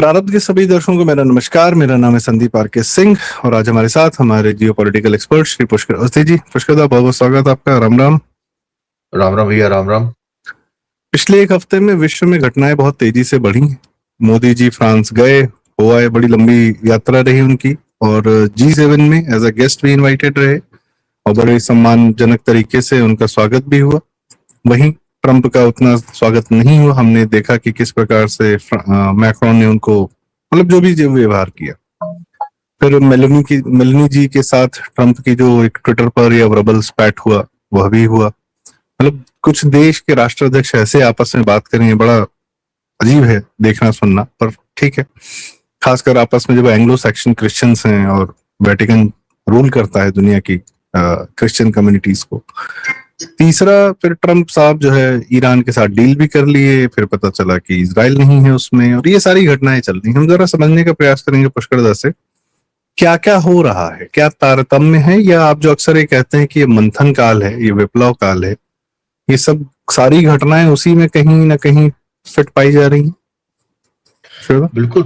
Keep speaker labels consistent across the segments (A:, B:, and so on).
A: प्रारब्ध के सभी दर्शकों को मेरा नमस्कार। मेरा नाम है संदीप आर.के. सिंह और आज हमारे साथ हमारे geopolitical expert Shri Pushkar Awasthi ji. Pushkar da, बहुत बहुत स्वागत आपका। राम राम।
B: राम राम भैया, राम राम।
A: पिछले एक हफ्ते में विश्व में घटनाएं बहुत तेजी से बढ़ी। मोदी जी फ्रांस गए, हो आए, बड़ी लंबी यात्रा रही उनकी और G7 में एज अ गेस्ट भी इन्वाइटेड रहे और बड़े सम्मानजनक तरीके से उनका स्वागत भी हुआ। वहीं ट्रंप का उतना स्वागत नहीं हुआ। हमने देखा कि किस प्रकार से मैक्रोन ने उनको मतलब जो भी व्यवहार किया। फिर मेलनी जी के साथ ट्रंप की जो एक ट्विटर पर या वर्बल स्पैट हुआ वह भी हुआ। मतलब कुछ देश के राष्ट्राध्यक्ष ऐसे आपस में बात करेंगे, बड़ा अजीब है देखना सुनना, पर ठीक है। खासकर आपस में जब एंग्लो सैक्सन क्रिश्चियंस हैं और वेटिकन रूल करता है दुनिया की क्रिश्चियन कम्युनिटीज को। तीसरा, फिर ट्रंप साहब जो है ईरान के साथ डील भी कर लिए, फिर पता चला कि इजराइल नहीं है उसमें, और ये सारी घटनाएं चल रही। हम जरा समझने का प्रयास करेंगे पुष्कर से क्या क्या हो रहा है, क्या तारतम्य है, या आप जो अक्सर ये कहते हैं कि ये मंथन काल है, ये विप्लव काल है, ये सब सारी घटनाएं उसी में कहीं ना कहीं फिट पाई जा रही हैं।
B: बिल्कुल।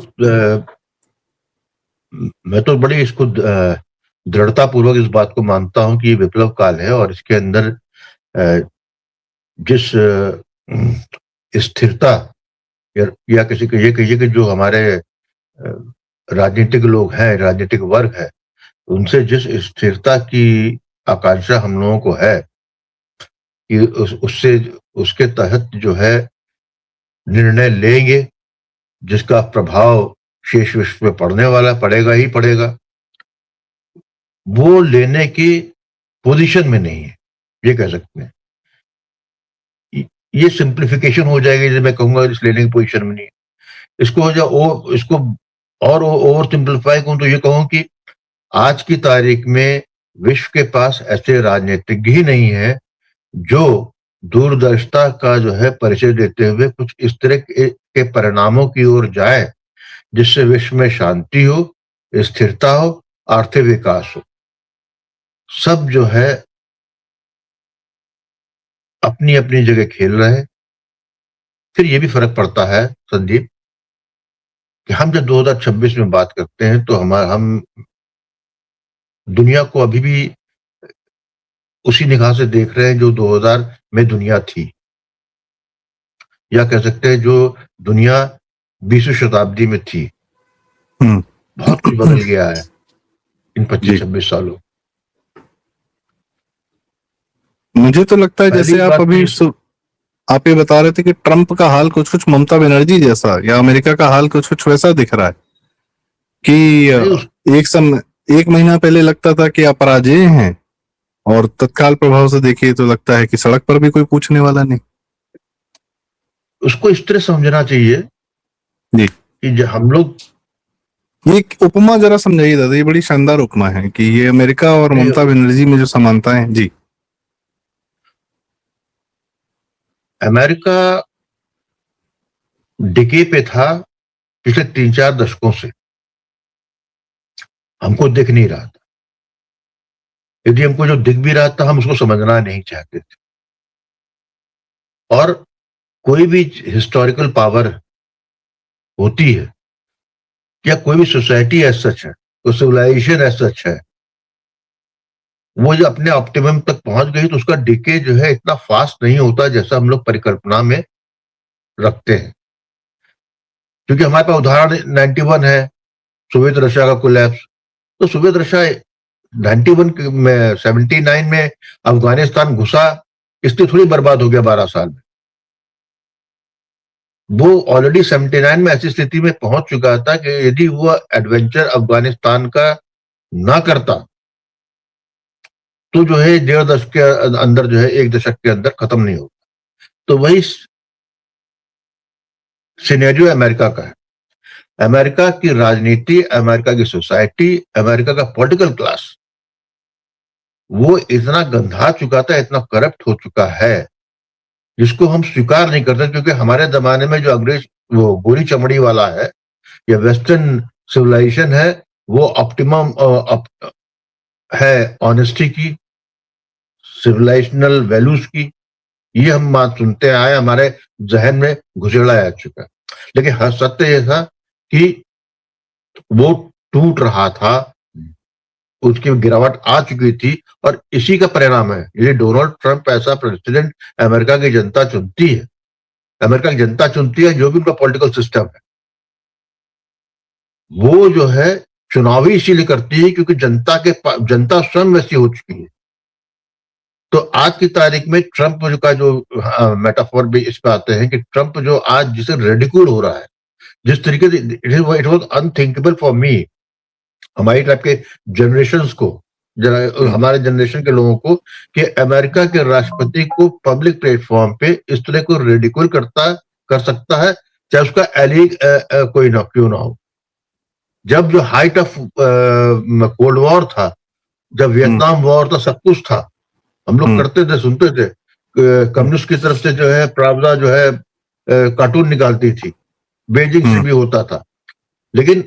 B: मैं तो बड़ी इसको दृढ़ता पूर्वक इस बात को मानता हूं कि ये विप्लव काल है और इसके अंदर जिस स्थिरता या किसी को ये कहिए कि जो हमारे राजनीतिक लोग हैं, राजनीतिक वर्ग है, उनसे जिस स्थिरता की आकांक्षा हम लोगों को है कि उससे उसके तहत जो है निर्णय लेंगे जिसका प्रभाव शेष विश्व में पड़ेगा ही पड़ेगा, वो लेने की पोजीशन में नहीं है, ये कह सकते हैं। ये सिंप्लीफिकेशन हो जाएगी जब मैं कहूंगा इस लेने की पोजीशन में नहीं है। इसको और ओवर सिंप्लीफाई करूं तो ये कहूं कि आज की तारीख में विश्व के पास ऐसे राजनीतिज्ञ ही नहीं है जो दूरदर्शिता का जो है परिचय देते हुए कुछ इस तरह के परिणामों की ओर जाए जिससे विश्व में शांति हो, स्थिरता हो, आर्थिक विकास हो। सब जो है अपनी अपनी जगह खेल रहे हैं। फिर ये भी फर्क पड़ता है संदीप कि हम जब 2026 में बात करते हैं तो हम दुनिया को अभी भी उसी निगाह से देख रहे हैं जो 2000 में दुनिया थी, या कह सकते हैं जो दुनिया 20वीं शताब्दी में थी। बहुत कुछ बदल गया है इन 25-26 सालों।
A: मुझे तो लगता है जैसे आप ये बता रहे थे कि ट्रंप का हाल कुछ कुछ ममता बनर्जी जैसा या अमेरिका का हाल कुछ कुछ वैसा दिख रहा है कि एक महीना पहले लगता था कि अपराजेय हैं और तत्काल प्रभाव से देखिए तो लगता है कि सड़क पर भी कोई पूछने वाला नहीं।
B: उसको इस तरह समझना चाहिए
A: जी
B: कि हम लोग,
A: ये उपमा जरा समझाइए दादा, ये बड़ी शानदार उपमा है कि ये अमेरिका और ममता बनर्जी में जो समानताएं हैं। जी,
B: अमेरिका डिके पे था पिछले 3-4 दशकों से, हमको दिख नहीं रहा था। यदि हमको जो दिख भी रहा था हम उसको समझना नहीं चाहते थे। और कोई भी हिस्टोरिकल पावर होती है या कोई भी सोसाइटी एज सच है, कोई सिविलाइजेशन एज सच है, वो जो अपने ऑप्टिमम तक पहुंच गई तो उसका डिके जो है इतना फास्ट नहीं होता जैसा हम लोग परिकल्पना में रखते हैं। क्योंकि हमारे पास उदाहरण 91 है, सोवियत रशिया का कोलैप्स। तो सोवियत रशिया 91 में 79 में अफगानिस्तान घुसा, इसलिए थोड़ी बर्बाद हो गया 12 साल में। वो ऑलरेडी 79 में ऐसी स्थिति में पहुंच चुका था कि यदि वो एडवेंचर अफगानिस्तान का ना करता तो जो है 1.5 दशक के अंदर जो है 1 दशक के अंदर खत्म नहीं होता। तो वही सिनेरियो अमेरिका का है। अमेरिका की राजनीति, अमेरिका की सोसाइटी, अमेरिका का पॉलिटिकल क्लास वो इतना गंधा चुका था, इतना करप्ट हो चुका है जिसको हम स्वीकार नहीं करते। क्योंकि हमारे जमाने में जो अंग्रेज वो गोरी चमड़ी वाला है या वेस्टर्न सिविलाइजेशन है, वो ऑप्टिमम है ऑनेस्टी की, सिविलाइजेशनल वैल्यूज की। ये हम बात सुनते आए, हमारे जहन में घुसेड़ा आ चुका है। लेकिन सत्य ये था कि वो टूट रहा था, उसकी गिरावट आ चुकी थी, और इसी का परिणाम है ये डोनाल्ड ट्रंप ऐसा प्रेसिडेंट अमेरिका की जनता चुनती है। अमेरिका की जनता चुनती है, जो भी उनका पॉलिटिकल सिस्टम है वो जो है चुनावी इसीलिए करती है क्योंकि जनता स्वयं वैसी हो चुकी है। तो आज की तारीख में ट्रंप का जो मेटाफोर भी इस पे आते हैं कि ट्रंप जो आज जिसे रेडिक्यूल हो रहा है, जिस तरीके से it was unthinkable for me, हमारी टाइप के जनरेशन्स को, हमारे जनरेशन के लोगों को, कि अमेरिका के राष्ट्रपति को पब्लिक प्लेटफॉर्म पे इस तरह को रेडिक्यूल कर सकता है, चाहे उसका एली कोई ना क्यों ना हो। जब जो हाइट ऑफ कोल्ड वॉर था, जब वियतनाम वॉर था, सब कुछ था, हम लोग करते थे, सुनते थे, कम्युनिस्ट की तरफ से जो है प्रावदा जो है कार्टून निकालती थी, बीजिंग से भी होता था, लेकिन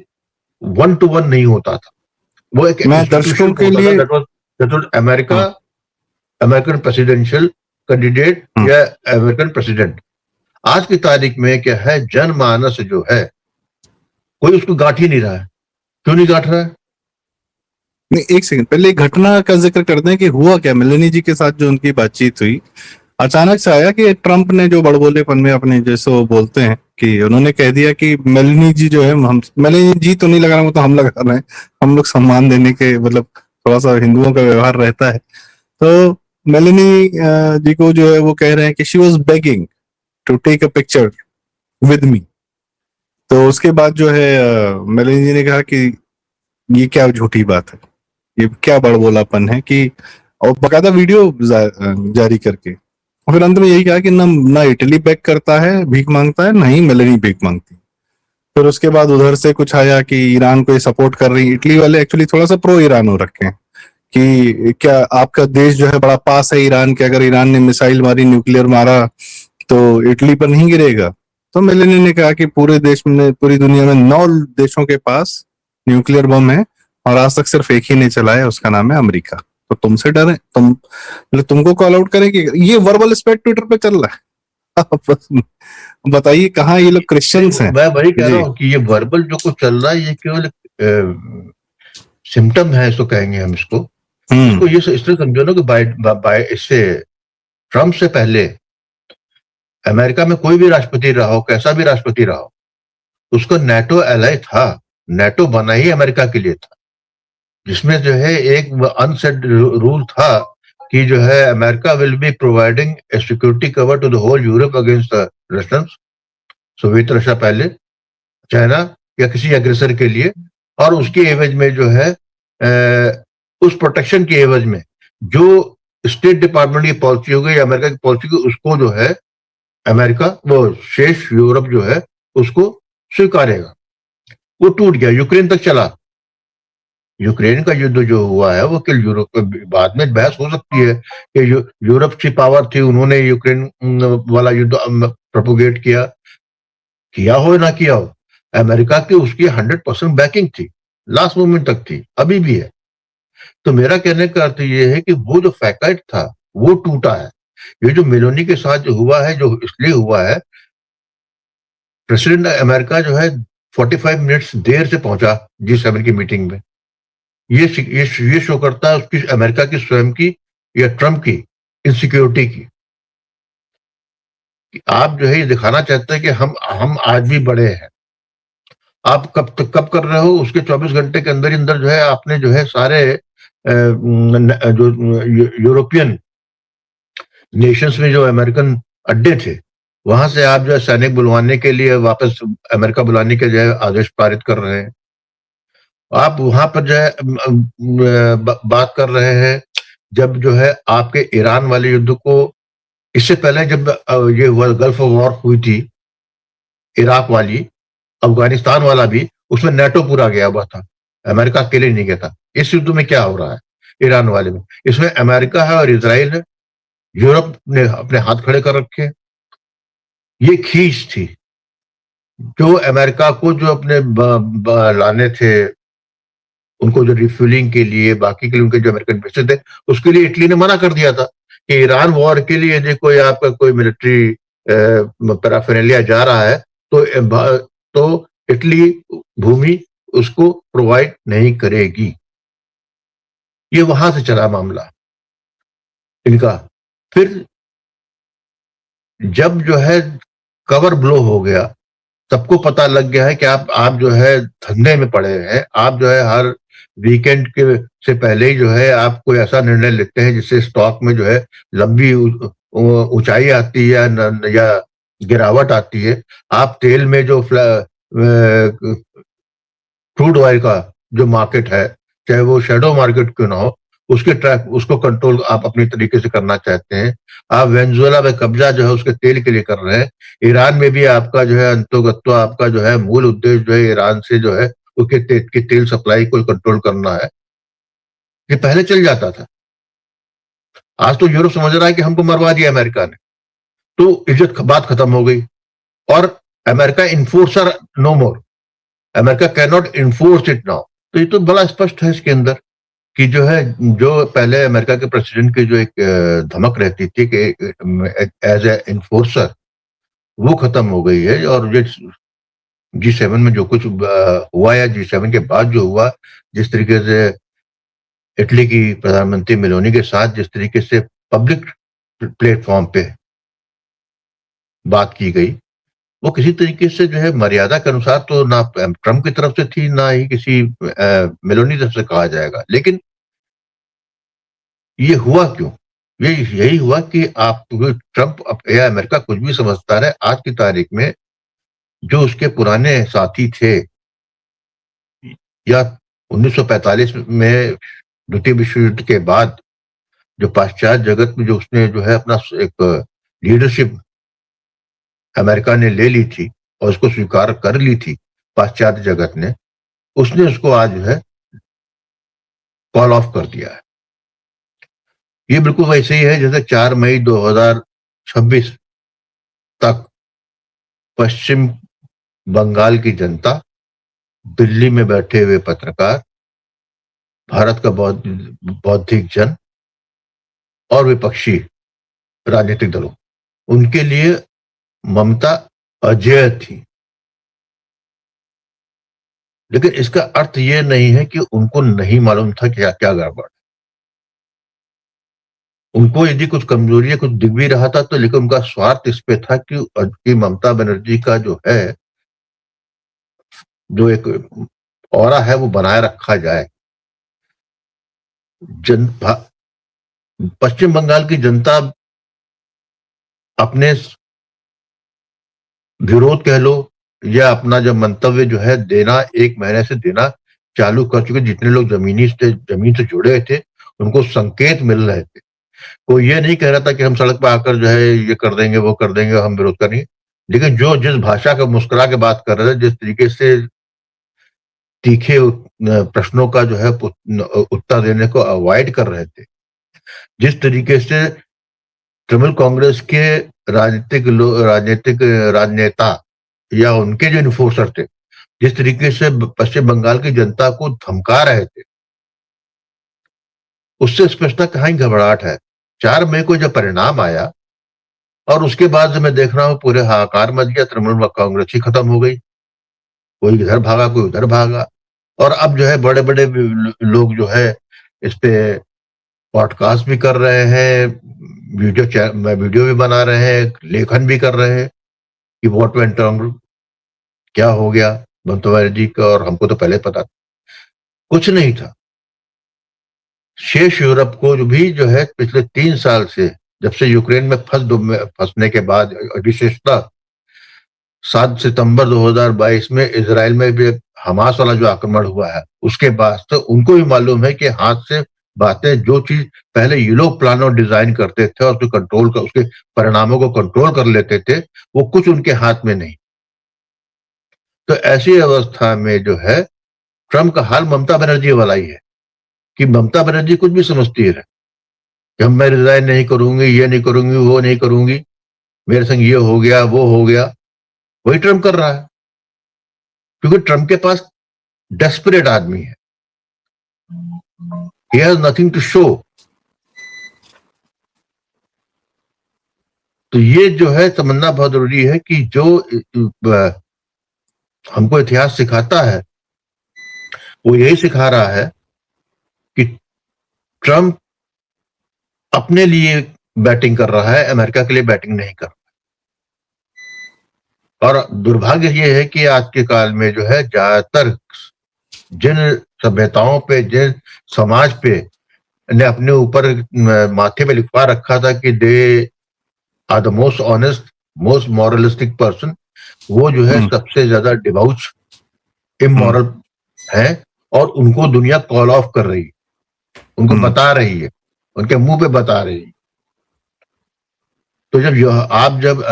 B: 1 to 1 नहीं होता था। वो एक
A: मैं दर्शकों के लिए
B: that was America, American presidential candidate या अमेरिकन प्रेसिडेंट। आज की तारीख में क्या है, जनमानस जो है कोई उसको गांठ ही नहीं रहा है। क्यों नहीं गांठ रहा है?
A: नहीं, एक सेकंड पहले एक घटना का जिक्र करते हैं कि हुआ क्या मेलेनी जी के साथ जो उनकी बातचीत हुई। अचानक से आया कि ट्रंप ने जो बड़बोलेपन में अपने जैसे वो बोलते हैं कि उन्होंने कह दिया कि मेलेनी जी जो है, हम मेलेनी जी तो नहीं लगा रहा, वो तो हम लगा रहे हैं, हम लोग सम्मान देने के मतलब थोड़ा सा हिंदुओं का व्यवहार रहता है। तो मेलेनी जी को जो है वो कह रहे हैं कि she was begging to take a picture with me. तो उसके बाद जो है मेलेनी जी ने कहा कि ये क्या झूठी बात है, ये क्या बड़बोलापन है, कि और बकायदा वीडियो जारी करके, और फिर अंत में यही कहा कि ना इटली बैक करता है, भीख मांगता है, ना ही मेलेनी भीख मांगती। फिर उसके बाद उधर से कुछ आया कि ईरान को सपोर्ट कर रही। इटली वाले एक्चुअली थोड़ा सा प्रो ईरान हो रखे हैं कि क्या आपका देश जो है बड़ा पास है ईरान के, अगर ईरान ने मिसाइल मारी, न्यूक्लियर मारा तो इटली पर नहीं गिरेगा। तो मेलेनी ने कहा कि पूरे देश में, पूरी दुनिया में 9 देशों के पास न्यूक्लियर बम है और आज तक सिर्फ एक ही ने चलाया, उसका नाम है अमेरिका। तो तुमसे डरे, मतलब तुमको कॉल आउट करें कि ये वर्बल स्पेक्ट ट्विटर पे चल रहा है। बताइए कहाँ ये लोग क्रिश्चियंस हैं?
B: मैं वही कह रहा हूँ कि ये वर्बल जो कुछ चल रहा है ये केवल सिम्टम है, इसको कहेंगे हम इसको ये इस तरह समझो ना कि बाय इससे ट्रंप से पहले अमेरिका में कोई भी राष्ट्रपति रहा हो, कैसा भी राष्ट्रपति रहा हो, उसको नेटो एलाई था। नेटो बना ही अमेरिका के लिए था, जिसमें जो है एक अनसेड रूल था कि जो है America will be providing a security cover to the whole Europe against the Russians, Soviet Russia पहले, चाइना या किसी एग्रेसर के लिए, और उसके एवज में जो है उस प्रोटेक्शन के एवज में जो स्टेट डिपार्टमेंट की पॉलिसी हो गई, अमेरिका की पॉलिसी की, उसको जो है अमेरिका, वो शेष यूरोप जो है उसको स्वीकारेगा। वो टूट गया, यूक्रेन तक चला। यूक्रेन का युद्ध जो हुआ है वो केवल यूरोप, बाद में बहस हो सकती है कि यूरोप की पावर थी, उन्होंने यूक्रेन वाला युद्ध प्रोपोगेट किया हो ना किया हो, अमेरिका की उसकी 100% बैकिंग थी, लास्ट मोमेंट तक थी, अभी भी है। तो मेरा कहने का अर्थ ये है कि वो जो फैकेट था वो टूटा है। ये जो मेलोनी के साथ जो हुआ है, जो इसलिए हुआ है, प्रेसिडेंट अमेरिका जो है 45 मिनट्स देर से पहुंचा G7 की मीटिंग में। ये शो करता है उसकी, अमेरिका की स्वयं की या ट्रंप की इनसिक्योरिटी की। आप जो है ये दिखाना चाहते हैं कि हम आज भी बड़े हैं। आप कब कर रहे हो, उसके 24 घंटे के अंदर ही अंदर जो है आपने जो है सारे जो यूरोपियन नेशंस में जो अमेरिकन अड्डे थे, वहां से आप जो है सैनिक बुलवाने के लिए, वापस अमेरिका बुलाने के जो है आदेश पारित कर रहे हैं। आप वहां पर जो है बात कर रहे हैं, जब जो है आपके ईरान वाले युद्ध को, इससे पहले जब ये गल्फ वॉर हुई थी, इराक वाली, अफगानिस्तान वाला भी, उसमें नेटो पूरा गया हुआ था, अमेरिका अकेले नहीं गया था। इस युद्ध में क्या हो रहा है ईरान वाले में, इसमें अमेरिका है और इजराइल है, यूरोप ने अपने हाथ खड़े कर रखे। ये खींच थी जो अमेरिका को जो अपने लाने थे, उनको जो रिफ्यूलिंग के लिए, बाकी के लिए उनके जो अमेरिकन बेसे थे, उसके लिए इटली ने मना कर दिया था कि ईरान वॉर के लिए यदि कोई आपका कोई मिलिट्री पैराफेरेलिया जा रहा है तो इटली भूमि उसको प्रोवाइड नहीं करेगी। ये वहां से चला मामला इनका। फिर जब जो है कवर ब्लो हो गया, सबको पता लग गया है कि आप जो है धंधे में पड़े हैं, आप जो है हर वीकेंड के से पहले ही जो है आप कोई ऐसा निर्णय लेते हैं जिससे स्टॉक में जो है लंबी ऊंचाई आती है या गिरावट आती है। आप तेल में जो क्रूड ऑयल का जो मार्केट है, चाहे वो शैडो मार्केट क्यों ना हो, उसके ट्रैक उसको कंट्रोल आप अपनी तरीके से करना चाहते हैं। आप वेनेजुएला में कब्जा जो है उसके तेल के लिए कर रहे हैं। ईरान में भी आपका जो है अंतोगत्वा आपका जो है मूल उद्देश्य जो है ईरान से जो है उसके की तेल सप्लाई को कंट्रोल करना है। ये पहले चल जाता था। आज तो यूरोप समझ रहा है कि हमको मरवा दिया अमेरिका ने, तो इज्जत बात खत्म हो गई। और America enforcer no more, America can not enforce it now. तो ये तो बड़ा स्पष्ट है इसके अंदर कि जो है, जो पहले अमेरिका के प्रेसिडेंट की जो एक धमक रहती थी कि एज ए इन्फोर्सर, वो खत्म हो गई है। और ये G7 में जो कुछ हुआ या G7 के बाद जो हुआ, जिस तरीके से इटली की प्रधानमंत्री मेलोनी के साथ जिस तरीके से पब्लिक प्लेटफॉर्म पे बात की गई, वो किसी तरीके से जो है मर्यादा के अनुसार तो ना ट्रंप की तरफ से थी, ना ही किसी मेलोनी तरफ से कहा जाएगा। लेकिन ये हुआ क्यों? ये यही हुआ कि आप ट्रंप या अमेरिका कुछ भी समझता रहे, आज की तारीख में जो उसके पुराने साथी थे या 1945 में द्वितीय विश्व युद्ध के बाद जो पाश्चात्य जगत में जो उसने जो है अपना एक लीडरशिप अमेरिका ने ले ली थी और उसको स्वीकार कर ली थी पाश्चात्य जगत ने, उसने उसको आज जो है कॉल ऑफ कर दिया है। ये बिल्कुल वैसे ही है जैसे 4 मई 2026 तक पश्चिम बंगाल की जनता, दिल्ली में बैठे हुए पत्रकार, भारत का बौद्धिक जन और विपक्षी राजनीतिक दलों, उनके लिए ममता अजेय थी। लेकिन इसका अर्थ ये नहीं है कि उनको नहीं मालूम था क्या क्या गड़बड़। उनको यदि कुछ कमजोरी या कुछ दिख भी रहा था तो, लेकिन उनका स्वार्थ इस पे था कि ममता बनर्जी का जो है, जो एक ऑरा है वो बनाए रखा जाए। पश्चिम बंगाल की जनता अपने विरोध कह लो या अपना जब मंतव्य जो है देना, 1 महीने से देना चालू कर चुके। जितने लोग जमीन से जुड़े थे, उनको संकेत मिल रहे थे। कोई ये नहीं कह रहा था कि हम सड़क पर आकर जो है ये कर देंगे, वो कर देंगे, हम विरोध करेंगे। लेकिन जो जिस भाषा का मुस्कुरा के बात कर रहे थे, जिस तरीके से तीखे प्रश्नों का जो है उत्तर देने को अवॉइड कर रहे थे, जिस तरीके से तृणमूल कांग्रेस के राजनीतिक राजनेता या उनके जो इन्फोर्सर थे, जिस तरीके से पश्चिम बंगाल की जनता को धमका रहे थे, उससे स्पष्टता कहाँ ही घबराहट है। 4 मई को जब परिणाम आया और उसके बाद जो मैं देख रहा हूँ पूरे हाहाकार मच गया, तृणमूल कांग्रेस ही खत्म हो गई। कोई इधर भागा, कोई उधर भागा। और अब जो है बड़े-बड़े लोग जो है इस पे पॉडकास्ट भी कर रहे हैं, वीडियो भी बना रहे हैं, लेखन भी कर रहे हैं कि व्हाट वेंट रॉन्ग, क्या हो गया ममता बनर्जी का। और हमको तो पहले पता था कुछ नहीं था। शेष यूरोप को भी जो है पिछले 3 साल से, जब से यूक्रेन में फंसने के बाद, विशेषतः 7 सितंबर 2022 में इजराइल में भी हमास वाला जो आक्रमण हुआ है, उसके बाद तो उनको भी मालूम है कि हाथ से बातें, जो चीज पहले ये लोग प्लान और डिजाइन करते थे और उसको कंट्रोल कर, उसके परिणामों को कंट्रोल कर लेते थे, वो कुछ उनके हाथ में नहीं। तो ऐसी अवस्था में जो है ट्रंप का हाल ममता बनर्जी वाला ही है कि ममता बनर्जी कुछ भी समझती है कि हम, मैं रिजाइन नहीं करूंगी, ये नहीं करूंगी, वो नहीं करूंगी, मेरे संग ये हो गया, वो हो गया। वही ट्रंप कर रहा है, क्योंकि ट्रंप के पास डेस्परेट आदमी है। He has nothing to show। तो ये जो है समझना बहुत जरूरी है कि जो हमको इतिहास सिखाता है, वो यही सिखा रहा है कि ट्रंप अपने लिए बैटिंग कर रहा है, अमेरिका के लिए बैटिंग नहीं कर रहा। और दुर्भाग्य ये है कि आज के काल में जो है ज्यादातर जिन सभ्यताओं पे, जिन समाज पे ने अपने ऊपर माथे पे लिखवा रखा था कि they are the most honest, most moralistic person, वो जो है सबसे ज्यादा डिवाउच, इमोरल है, और उनको दुनिया कॉल ऑफ कर रही है, उनको बता रही है, उनके मुंह पे बता रही है। तो जब आप जब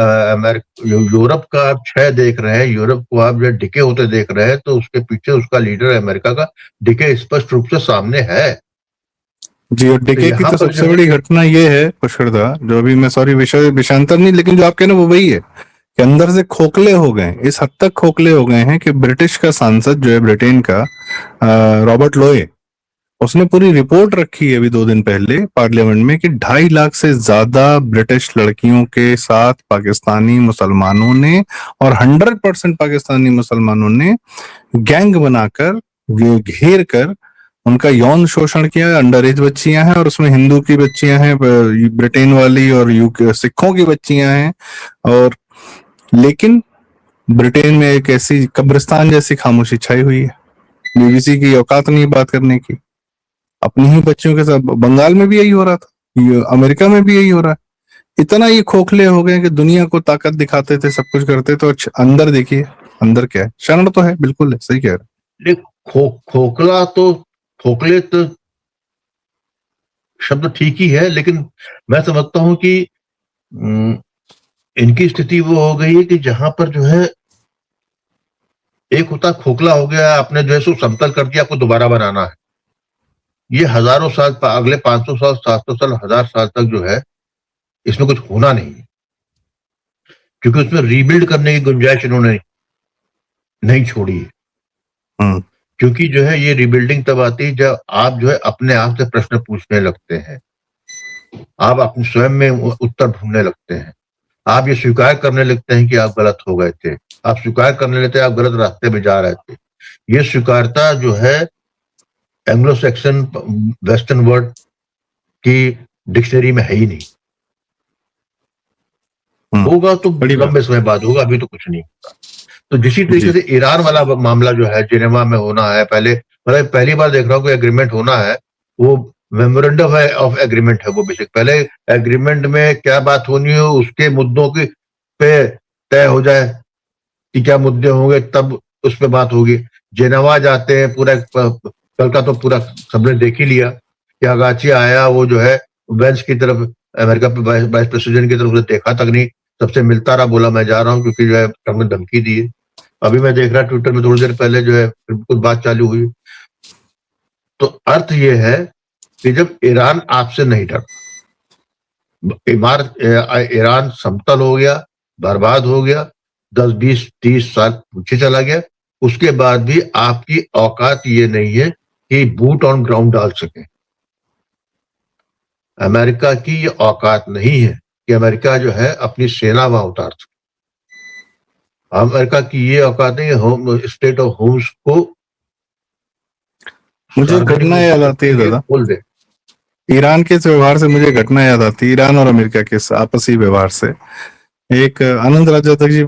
B: यूरोप का आप क्षय देख रहे हैं, यूरोप को आप जब डिके होते देख रहे हैं, तो उसके पीछे उसका लीडर अमेरिका का डिके स्पष्ट रूप से सामने है
A: जी। और डिके की तो सबसे बड़ी घटना ये है पुष्करदा, जो अभी मैं सॉरी विषयांतर नहीं, लेकिन जो आप कह रहे हैं वो वही है कि अंदर से खोखले हो गए, इस हद तक खोखले हो गए हैं कि ब्रिटिश का सांसद जो है ब्रिटेन का रॉबर्ट लोए, उसने पूरी रिपोर्ट रखी है अभी 2 दिन पहले पार्लियामेंट में कि 2.5 लाख से ज्यादा ब्रिटिश लड़कियों के साथ पाकिस्तानी मुसलमानों ने, और 100% पाकिस्तानी मुसलमानों ने गैंग बनाकर घेर कर उनका यौन शोषण किया है। अंडर एज बच्चियां हैं, और उसमें हिंदू की बच्चियां हैं, ब्रिटेन वाली, और यूके सिखों की बच्चियां हैं। और लेकिन ब्रिटेन में एक ऐसी कब्रिस्तान जैसी खामोशी छाई हुई है, बीबीसी की औकात नहीं बात करने की। अपनी ही बच्चियों के साथ बंगाल में भी यही हो रहा था, अमेरिका में भी यही हो रहा है। इतना ये खोखले हो गए कि दुनिया को ताकत दिखाते थे, सब कुछ करते, तो अंदर देखिए अंदर क्या है। शरण तो है, बिल्कुल है, सही कह रहे हैं।
B: खोखला तो, खोखले तो शब्द ठीक ही है, लेकिन मैं समझता हूं कि इनकी स्थिति वो हो गई है कि जहां पर जो है एक होता खोखला हो गया, आपने जो है सो समतल कर दिया, आपको दोबारा बनाना है। ये हजारों साल, अगले 500 साल, 700 साल, 1000 साल तक जो है इसमें कुछ होना नहीं है, क्योंकि उसमें रीबिल्ड करने की गुंजाइश इन्होंने नहीं छोड़ी है। क्योंकि जो है ये रिबिल्डिंग तब आती है जब आप जो है अपने आप से प्रश्न पूछने लगते हैं, आप अपने स्वयं में उत्तर ढूंढने लगते हैं, आप ये स्वीकार करने लगते हैं कि आप गलत हो गए थे, आप स्वीकार करने लगते हैं आप गलत रास्ते पे जा रहे थे। ये स्वीकारता जो है एंग्लो सेक्शन वेस्टर्न वर्ल्ड की डिक्शनरी में है ही नहीं। होगा तो लंबे समय बाद होगा, अभी तो कुछ नहीं होगा। तो जिसी तरीके से ईरान वाला मामला जो है जिनेवा में होना है, पहली बार देख रहा हूँ कोई एग्रीमेंट होना है, वो मेमोरेंडम ऑफ एग्रीमेंट है वो बेसिक। पहले एग्रीमेंट में क्या बात होनी हो उसके मुद्दों की पे तय हो जाए कि क्या मुद्दे होंगे, तब उस पर बात होगी। जेनेवा जाते हैं, पूरा कल का तो पूरा सबने देख ही लिया कि अगाची आया, वो जो है बेंच की तरफ, अमेरिका पे वाइस प्रेसिडेंट की तरफ से देखा तक नहीं, सबसे मिलता रहा, बोला मैं जा रहा हूँ, क्योंकि जो है ट्रंप ने धमकी दी है। अभी मैं देख रहा ट्विटर में थोड़ी देर पहले जो है कुछ बात चालू हुई। तो अर्थ ये है कि जब ईरान आपसे नहीं डरता, ईरान समतल हो गया, बर्बाद हो गया, 10, 20, 30 साल पीछे चला गया, उसके बाद भी आपकी औकात ये नहीं है कि बूट ऑन ग्राउंड डाल सके। अमेरिका की ये औकात नहीं है कि अमेरिका जो है अपनी सेना वहां उतार सके। अमेरिका की ये औकात नहीं है स्टेट ऑफ होम्स को।
A: मुझे घटना याद आती है दादा,
B: बोल दे,
A: ईरान के व्यवहार से मुझे घटना याद आती है, ईरान और अमेरिका के आपसी व्यवहार से। एक आनंद राजतक जी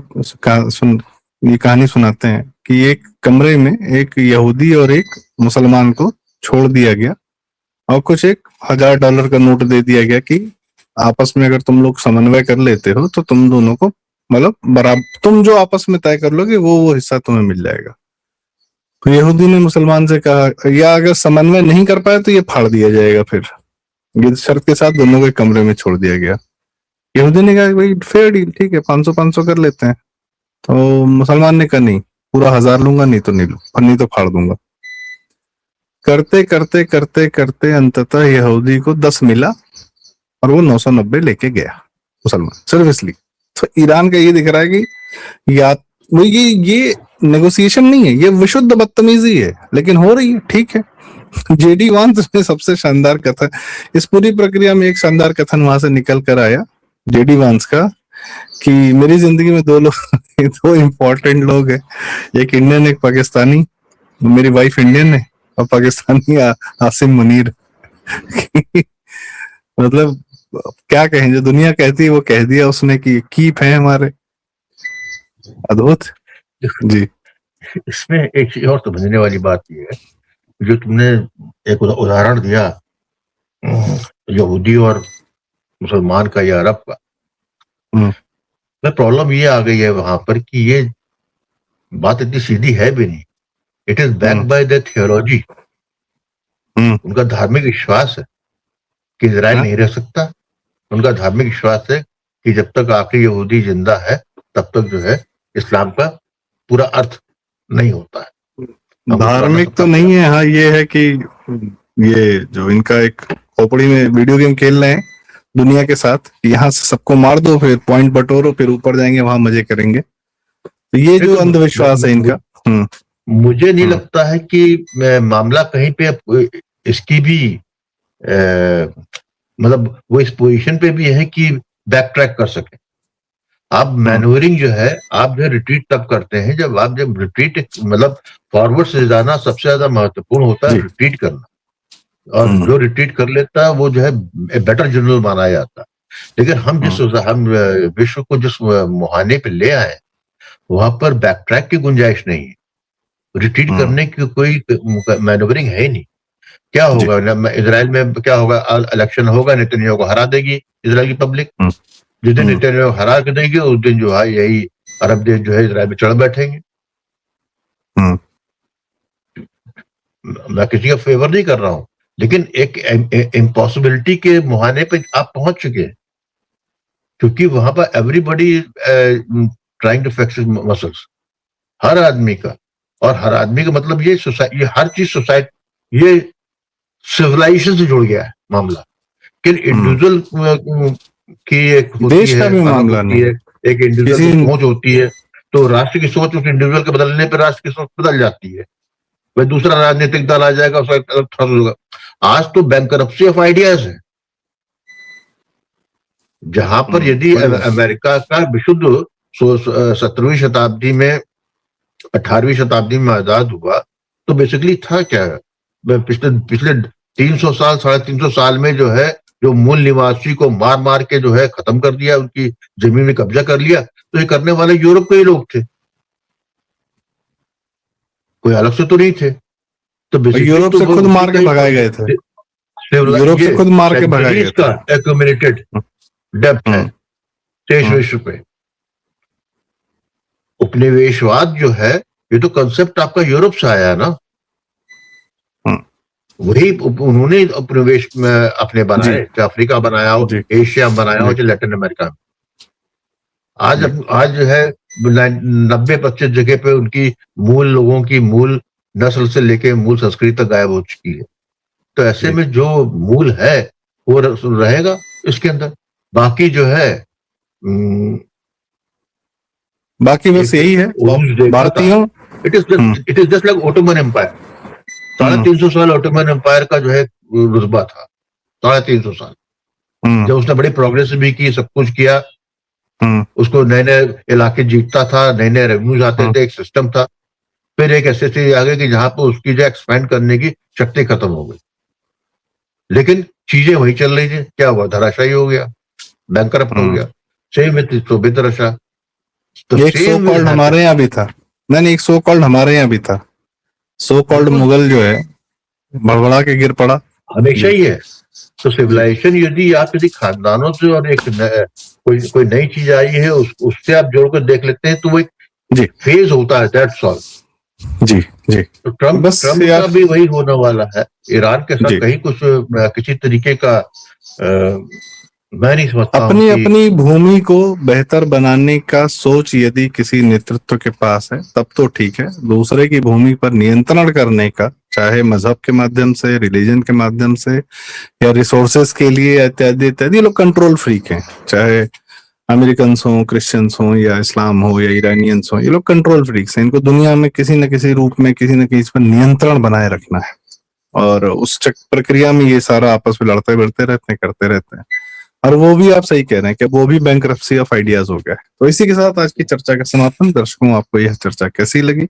A: ये कहानी सुनाते हैं कि एक कमरे में एक यहूदी और एक मुसलमान को छोड़ दिया गया, और कुछ $1000 का नोट दे दिया गया कि आपस में अगर तुम लोग समन्वय कर लेते हो तो तुम दोनों को, मतलब बराबर, तुम जो आपस में तय कर लोगे वो हिस्सा तुम्हें मिल जाएगा। तो यहूदी ने मुसलमान से कहा, या अगर समन्वय नहीं कर पाए तो ये फाड़ दिया जाएगा। फिर ये शर्त के साथ दोनों को एक कमरे में छोड़ दिया गया। यहूदी ने कहा भाई फेयर डील, ठीक है, 500-500 कर लेते हैं। तो मुसलमान ने कहा नहीं, पूरा 1000 लूंगा, नहीं तो नहीं लूंगा, नहीं तो फाड़ दूंगा। करते करते करते करते अंततः यहूदी को 10 मिला और वो 990 लेके गया मुसलमान, सिर्फ इसलिए। तो ईरान का ये दिख रहा है कि या वो ये नेगोशिएशन नहीं है, ये विशुद्ध बदतमीजी है, लेकिन हो रही है, ठीक है। जेडी वांस में सबसे शानदार कथन इस पूरी प्रक्रिया में, एक शानदार कथन वहां से निकल कर आया जेडी वांस का, कि मेरी जिंदगी में दो लोग दो इम्पोर्टेंट लोग हैं, एक इंडियन एक पाकिस्तानी। मेरी वाइफ इंडियन है और पाकिस्तानी आसिम मुनीर। मतलब क्या कहें, जो दुनिया कहती है वो कह दिया उसने कि कीप है हमारे। अद्भुत। जी
B: इसमें एक चीज और समझने वाली बात यह है, जो तुमने एक उदाहरण दिया यहूदी और मुसलमान का या अरब का,
A: हम्म,
B: मैं प्रॉब्लम ये आ गई है वहां पर कि ये बात इतनी सीधी है भी नहीं। It is backed by the theology.
A: Hmm,
B: उनका धार्मिक विश्वास है कि इजराइल
A: हाँ,
B: नहीं रह सकता। उनका धार्मिक विश्वास है कि जब तक आखिरी यहूदी जिंदा है तब तक जो है इस्लाम का पूरा अर्थ नहीं होता है। हम वो पुराना
A: धार्मिक तो
B: सबक
A: नहीं
B: याद।
A: है। हाँ ये है कि ये जो इनका एक खोपड़ी में वीडियो गेम खेल रहे हैं दुनिया के साथ, यहाँ से सबको मार दो फिर पॉइंट बटोरो फिर ऊपर जाएंगे वहां मजे करेंगे। तो ये
B: नहीं
A: जो
B: तो
A: अंधविश्वास है इनका। हम्म,
B: मुझे नहीं
A: हम्म,
B: लगता है कि मामला कहीं पे इसकी भी मतलब वो इस पोजीशन पे भी है कि बैक ट्रैक कर सके। आप मैनूवरिंग जो है, आप जो रिट्रीट तब करते हैं जब रिट्रीट मतलब फॉरवर्ड से जाना सबसे ज्यादा महत्वपूर्ण होता है
A: जी
B: रिट्रीट करना। और
A: हम्म,
B: जो रिट्रीट कर लेता है वो जो है बेटर जनरल माना जाता है। लेकिन
A: हम्म,
B: हम विश्व को जिस मुहाने पे ले आए वहां पर बैक ट्रैक की गुंजाइश नहीं है। रिट्रीट
A: हम्म,
B: करने की कोई मैनूवरिंग है ही नहीं। क्या
A: जी
B: होगा इसराइल में, क्या होगा, इलेक्शन होगा, नेतन्याहू को हरा देगी इसराइल की पब्लिक।
A: हम्म,
B: जिस दिन
A: हम्म,
B: नेतन्याहू हरा के देगी उस दिन जो है यही अरब देश जो है इसराइल में चढ़ बैठेंगे।
A: हम्म,
B: मैं किसी का फेवर नहीं कर रहा हूं, लेकिन एक इम्पॉसिबिलिटी के मुहाने पे आप पहुंच चुके हैं, क्योंकि वहां पर everybody trying to flex muscles, हर आदमी का। और हर आदमी का मतलब ये हर चीज सोसाइटी, ये सिविलाइजेशन से जुड़ गया है मामला। कि
A: हम्म।
B: इंडिविजुअल की एक होती
A: देश का
B: है,
A: भी
B: समझ
A: मामला
B: होती
A: नहीं
B: है, एक इंडिविजुअल
A: किसी।
B: की सोच होती है। तो राष्ट्र की सोच उस इंडिविजुअल के बदलने पर राष्ट्र की सोच बदल जाती है। वह दूसरा राजनीतिक दल आ जाएगा, उसका एक अलग थॉट होगा। आज तो बैंकरप्सी ऑफ आइडियाज है, जहां पर यदि
A: वही बात।
B: अमेरिका का विशुद्ध 17वीं शताब्दी में, 18वीं शताब्दी में आजाद हुआ, तो बेसिकली था क्या? पिछले पिछले 300 साल, 350 साल में जो है, जो मूल निवासी को मार मार के जो है खत्म कर दिया, उनकी जमीन में कब्जा कर लिया। तो ये करने वाले यूरोप के ही लोग थे, कोई अलग से तो नहीं थे। तो
A: और
B: बेसिकली
A: यूरोप
B: तो
A: से
B: वो
A: खुद
B: उसी
A: मार
B: का
A: के
B: ही
A: भगाए गए थे। यूरोप से
B: ये
A: खुद मार के भगाए
B: सेंचुरीज
A: गए थे।
B: का एक्यूमुलेटेड डेप्थ है
A: हम्म,
B: शेष
A: हम्म,
B: विश्व पे। उपनिवेशवाद जो है, ये तो कंसेप्ट आपका यूरोप से आया है ना।
A: हम्म,
B: वही उन्होंने उपनिवेश में अपने
A: जी
B: बनाए, चाहे अफ्रीका बनाया हो,
A: जी
B: एशिया में बनाया हो,
A: जी
B: चाहे लैटिन अमेरिका में।
A: जी
B: आज जो है 90-25 जगह पे उनकी मूल लोगों की मूल नस्ल से लेके मूल संस्कृति तक गायब हो चुकी है। तो ऐसे
A: जी।
B: में जो मूल है वो रहेगा इसके अंदर। बाकी जो है
A: बाकी बस
B: एक
A: यही है
B: उरूज देखा था।
A: भारतीयों। Hmm,
B: it is just like Ottoman empire. साढ़े
A: हम्म,
B: तीन सौ साल ओटोमन एम्पायर का जो है रुतबा था। 350 साल
A: हम्म,
B: जब उसने बड़ी प्रोग्रेस भी की, सब कुछ किया,
A: हम्म,
B: उसको नए नए इलाके जीतता था, नए नए रेवेन्यूज आते
A: हम्म,
B: थे, एक सिस्टम था। फिर एक ऐसी स्थिति आ गई कि जहां पर उसकी जो एक्सपेंड करने की शक्ति खत्म हो गई। लेकिन चीजें वही चल रही थी। क्या हुआ? धराशायी हो गया, बैंकरप्ट हो
A: हम्म।
B: गया। सेम विथ सोवियत रशिया, तो
A: एक so
B: same will
A: called
B: happen.
A: हमारे यहाँ भी था। नहीं नहीं, एक सो कॉल्ड हमारे यहाँ भी था। सो कॉल्ड
B: बिल्कुल,
A: मुगल जो है भड़बड़ा के गिर पड़ा।
B: हमेशा
A: जी
B: ही है। तो
A: जी
B: सिविलाइजेशन यदि आप यदि खानदानों से और कोई कोई नई चीज आई है उससे आप जोड़कर देख लेते हैं, तो वो एक
A: जी
B: फेज होता है, दैट्स ऑल।
A: जी जी।
B: तो ट्रम्प
A: बस
B: ट्रम्प का
A: यार।
B: भी वही होने वाला है। ईरान के साथ
A: जी
B: कहीं कुछ किसी तरीके का मैं नहीं समझता हूं
A: अपनी
B: कि
A: अपनी भूमि को बेहतर बनाने का सोच यदि किसी नेतृत्व के पास है तब तो ठीक है। दूसरे की भूमि पर नियंत्रण करने का, चाहे मजहब के माध्यम से, रिलीजन के माध्यम से या रिसोर्सेस के लिए इत्यादि इत्यादि, ये लोग कंट्रोल फ्रीक हैं। चाहे अमेरिकन्स हो, क्रिश्चियंस हो, या इस्लाम हो, या ईरानियंस हो, ये लोग कंट्रोल फ्रीक्स हैं। इनको दुनिया में किसी न किसी रूप में किसी न किसी पर नियंत्रण बनाए रखना है। और उस प्रक्रिया में ये सारा आपस में लड़ते बढ़ते रहते हैं, करते रहते हैं। और वो भी आप सही कह रहे हैं कि वो भी बैंकरप्सी ऑफ आइडियाज हो गया है। तो इसी के साथ आज की चर्चा का समापन। दर्शकों, आपको यह चर्चा कैसी लगी?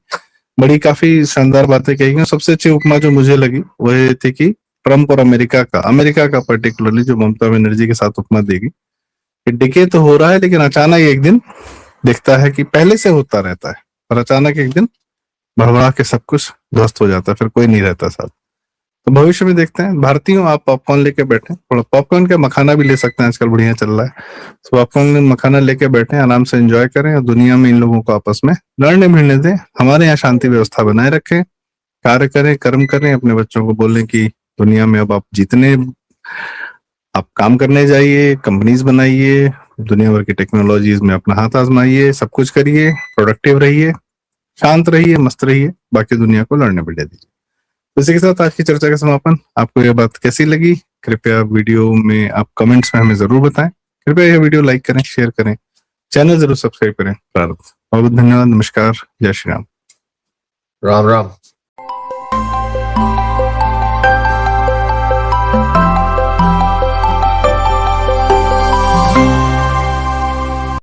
A: बड़ी काफी शानदार बातें कही गई। सबसे अच्छी उपमा जो मुझे लगी वो ये थी कि ट्रम्प और अमेरिका का पर्टिकुलरली जो ममता बनर्जी के साथ उपमा देगी कि डिके तो हो रहा है, लेकिन अचानक एक दिन दिखता है कि पहले से होता रहता है, और अचानक एक दिन भड़बड़ा के सब कुछ ध्वस्त हो जाता है, फिर कोई नहीं रहता साथ। तो भविष्य में देखते हैं। भारतीयों, आप पॉपकॉर्न लेके बैठे, थोड़ा पॉपकॉर्न का मखाना भी ले सकते हैं, आजकल बढ़िया चल रहा है। तो पॉपकॉर्न मखाना लेके बैठे, आराम से एंजॉय करें, और दुनिया में इन लोगों को आपस में लड़ने भिड़ने दें। हमारे यहाँ शांति व्यवस्था बनाए रखें, कार्य करें, कर्म करें, अपने बच्चों को बोलें कि दुनिया में अब आप काम करने जाइए, कंपनीज बनाइए, दुनिया भर की टेक्नोलॉजीज में अपना हाथ आजमाइए, सब कुछ करिए, प्रोडक्टिव रहिए, शांत रहिए, मस्त रहिए, बाकी दुनिया को लड़ने भिड़ने दीजिए। इसी के साथ आज की चर्चा का समापन। आपको यह बात कैसी लगी? कृपया वीडियो में आप कमेंट्स में हमें जरूर बताएं। कृपया यह वीडियो लाइक करें, शेयर करें, चैनल जरूर सब्सक्राइब करें। प्रारंभ बहुत धन्यवाद। नमस्कार। जय श्री राम।
B: राम राम।